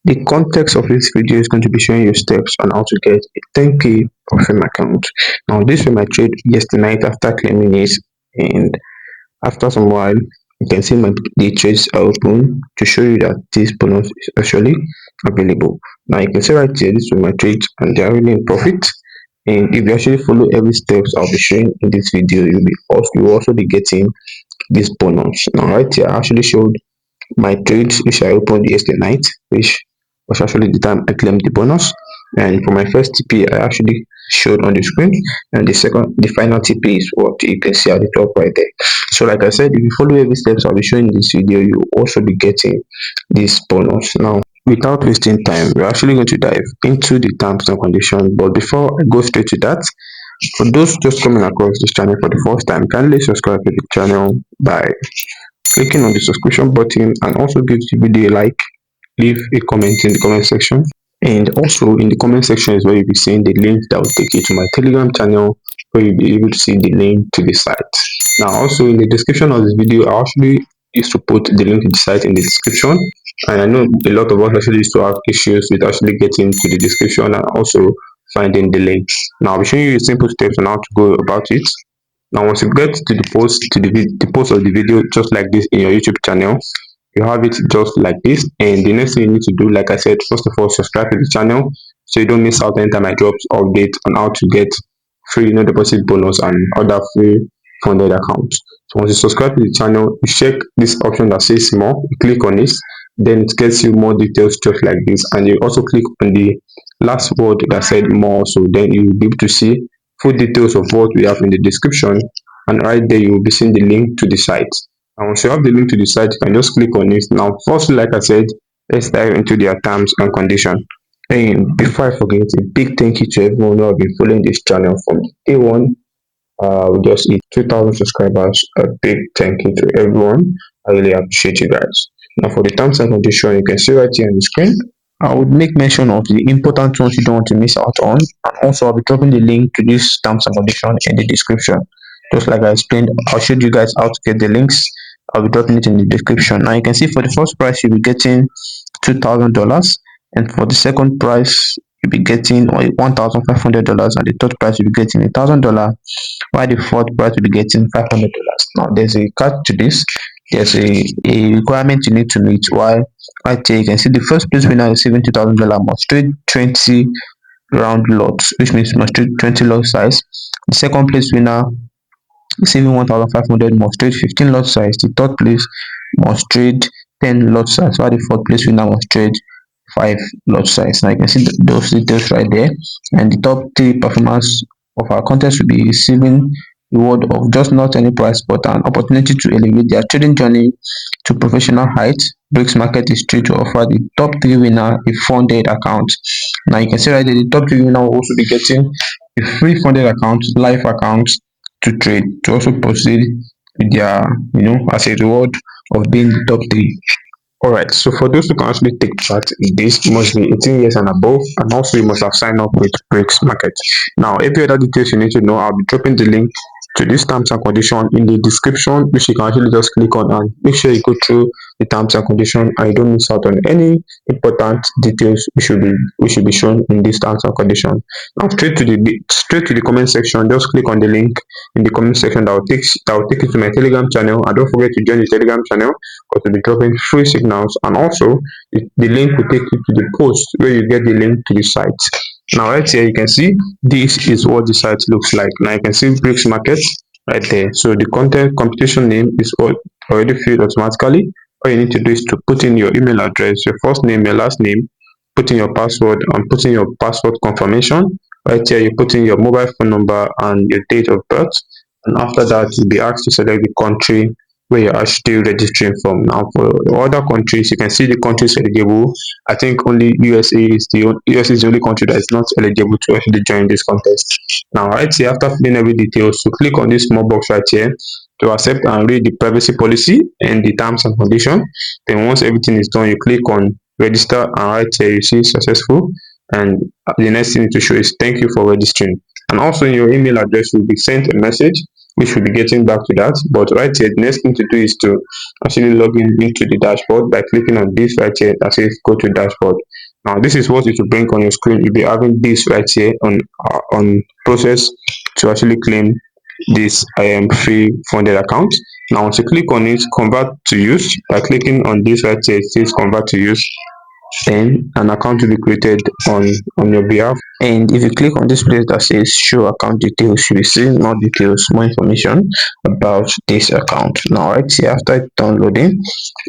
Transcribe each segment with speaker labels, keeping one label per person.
Speaker 1: The context of this video is going to be showing you steps on how to get a 10k profit account. Now this was my trade yesterday night after claiming it, and after some while you can see the trades are open to show you that this bonus is actually available. Now you can see right here, this was my trades and they are really in profit. And if you actually follow every steps I'll be showing in this video, you will also be getting this bonus. Now right here I actually showed my trades which I opened yesterday night, which was actually the time I claimed the bonus. And for my first TP, I actually showed on the screen, and the final TP is what you can see at the top right there. So, like I said, if you follow every steps I'll be showing in this video, you will also be getting this bonus. Now, without wasting time, we're actually going to dive into the terms and conditions. But before I go straight to that, for those just coming across this channel for the first time, kindly subscribe to the channel by clicking on the subscription button and also give the video a like, leave a comment in the comment section, and also in the comment section is where you'll be seeing the link that will take you to my Telegram channel, where you'll be able to see the link to the site. Now also in the description of this video I actually used to put the link to the site in the description, and I know a lot of us actually used to have issues with actually getting to the description and also finding the link. Now I'll be showing you simple steps on how to go about it. Now once you get to the post of the video just like this in your YouTube channel, you have it just like this, and the next thing you need to do, like I said, first of all subscribe to the channel so you don't miss out anytime I drop updates on how to get free deposit bonus and other free funded accounts. So once you subscribe to the channel, you check this option that says more, you click on it, then it gets you more details just like this, and you also click on the last word that said more, so then you will be able to see full details of what we have in the description, and right there you will be seeing the link to the site. And once you have the link to the site, you can just click on it. Now firstly, like I said, let's dive into their terms and conditions. And before I forget, a big thank you to everyone who have been following this channel from day one. We just hit 2,000 subscribers. A big thank you to everyone. I really appreciate you guys. Now for the terms and conditions, you can see right here on the screen. I would make mention of the important ones you don't want to miss out on, and also I'll be dropping the link to this terms and conditions in the description. Just like I explained, I'll show you guys how to get the links. I'll be dropping it in the description. Now you can see for the first price you'll be getting $2,000, and for the second price you'll be getting $1,500, and the third price you'll be getting $1,000, while the fourth price will be getting $500. Now there's a catch to this. There's a requirement you need to meet. While right here you can see the first place winner receiving $2,000 must trade 20 round lots, which means must trade 20 lot size. The second place winner receiving 1,500 must trade 15 lot size. The third place must trade 10 lot size, while the fourth place winner must trade 5 lot size. Now you can see those details right there, and the top 3 performers of our contest will be receiving reward of just not any price but an opportunity to elevate their trading journey to professional heights. Bricks Market is thrilled to offer the top 3 winner a funded account. Now you can see right there, the top 3 winner will also be getting a free funded account, live account to trade, to also proceed with their, as a reward of being the top 3. Alright, so for those who can actually take part, this must be 18 years and above, and also you must have signed up with Bricks Market. Now, every other details you need to know, I'll be dropping the link to this terms and condition in the description, which you can actually just click on, and make sure you go through the terms and condition and you don't miss out on any important details which should be shown in this terms and condition. Now straight to the comment section, just click on the link in the comment section that will take you to my Telegram channel, and don't forget to join the Telegram channel because we'll be dropping free signals, and also the link will take you to the post where you get the link to the site. Now right here you can see this is what the site looks like. Now you can see Bricks Market right there. So the content competition name is already filled automatically. All you need to do is to put in your email address, your first name, your last name, put in your password, and put in your password confirmation. Right here you put in your mobile phone number and your date of birth, and after that you'll be asked to select the country where you're actually registering from. Now for other countries, you can see the countries eligible. I think only USA is the only country that is not eligible to actually join this contest. Now right here, after filling every details, so click on this small box right here to accept and read the privacy policy and the terms and conditions. Then once everything is done, you click on register, and right here you see successful, and the next thing to show is thank you for registering. And also in your email address will be sent a message which we'll be getting back to that. But right here, the next thing to do is to actually log in into the dashboard by clicking on this right here that says go to dashboard. Now this is what it will bring on your screen. You'll be having this right here on process to actually claim this free funded account. Now once you click on it, convert to use, by clicking on this right here, it says convert to use, then an account will be created on your behalf. And if you click on this place that says show account details, you will see more details, more information about this account. Now right here, after downloading,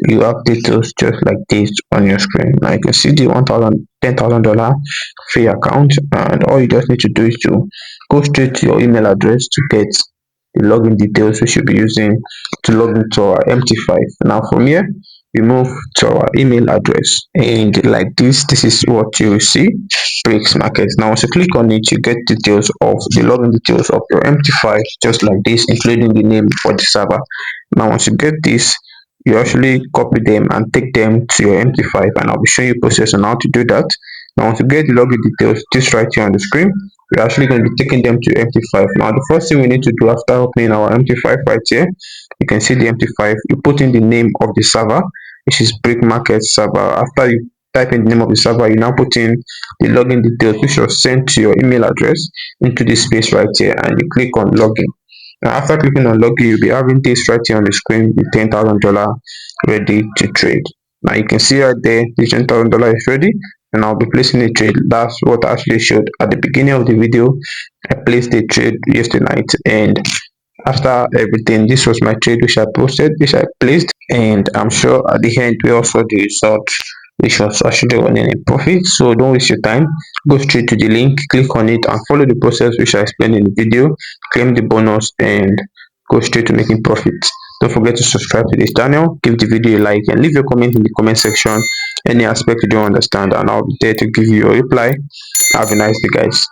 Speaker 1: you have details just like this on your screen. Now you can see the $10,000 free account, and all you just need to do is to go straight to your email address to get the login details we should be using to log into our MT5. Now from here, we move to our email address, and like this is what you will see, Breaks Market. Now once you click on it, you get details of the login details of your MT5 just like this, including the name for the server. Now once you get this, you actually copy them and take them to your MT5, and I'll be showing you process on how to do that. Now once you get the login details, this right here on the screen, we're actually going to be taking them to MT5. Now the first thing we need to do after opening our MT5 right here, you can see the MT5, you put in the name of the server, which is Brick Market server. After you type in the name of the server, you now put in the login details which was sent to your email address into this space right here, and you click on login. Now after clicking on login, you'll be having this right here on the screen, the $10,000 ready to trade. Now you can see right there, the $10,000 is ready, and I'll be placing a trade. That's what I actually showed at the beginning of the video. I placed a trade yesterday night, and after everything, this was my trade which I posted, which I placed, and I'm sure at the end we also the result which was actually running a profit. So don't waste your time, go straight to the link, click on it and follow the process which I explained in the video, claim the bonus and go straight to making profits. Don't forget to subscribe to this channel, give the video a like and leave your comment in the comment section, any aspect you don't understand, and I'll be there to give you a reply. Have a nice day, guys.